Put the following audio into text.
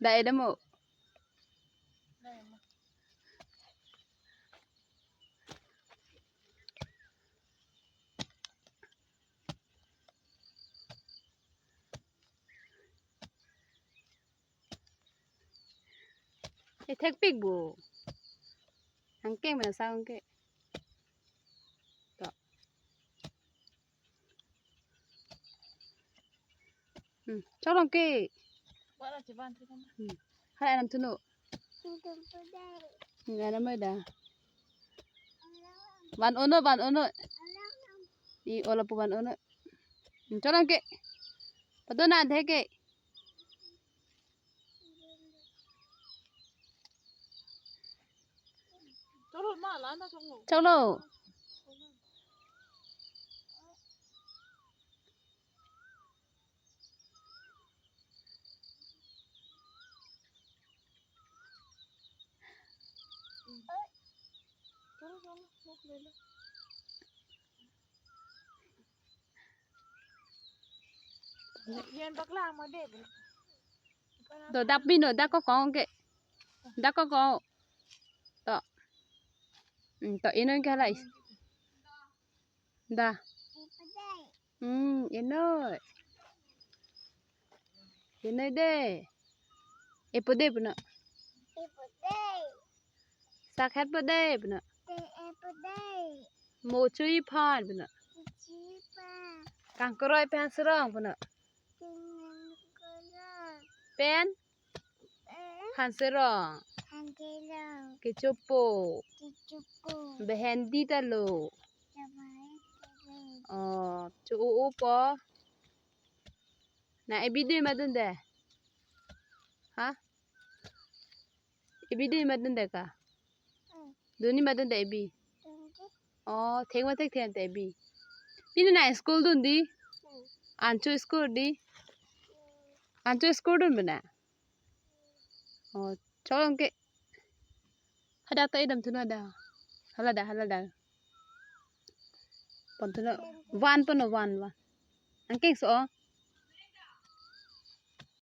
Đây đó mụ. Cái thép big bù. Hàng keng mà sao không kệ. Đó. Cho lòng kệ. Hai anh làm thứ nụ. Người nó mới đã. Van ôn ơi. Đi ô là van ôn ơi. Cho lòng kệ. Bắt đầu nàn thế kệ. Cháu lô. Rồi đắp pin rồi đã có con kệ. Đã có con. Đó. Tao yên ơi cái này. Đã. Yên ơi. Yên ơi đê. Epo đê bữa nọ. Sắc hết bữa đê bữa nọ. Mô chui phan bữa nọ. Càng cơ pen serong bữa nọ. Pen. Phan serong. Kechopo. Behendi talo. Chu po. Na ebide madun de. Ha? Ebide madun de ka? Duni madun de ebi. Theng ma thek theng de ebi. Pinu na school dun di. Ancho school di. Ancho school dun bana. Cholong ke. Hada ta idam tuna da. Halada. Pon tuna. Van. Angkeng so.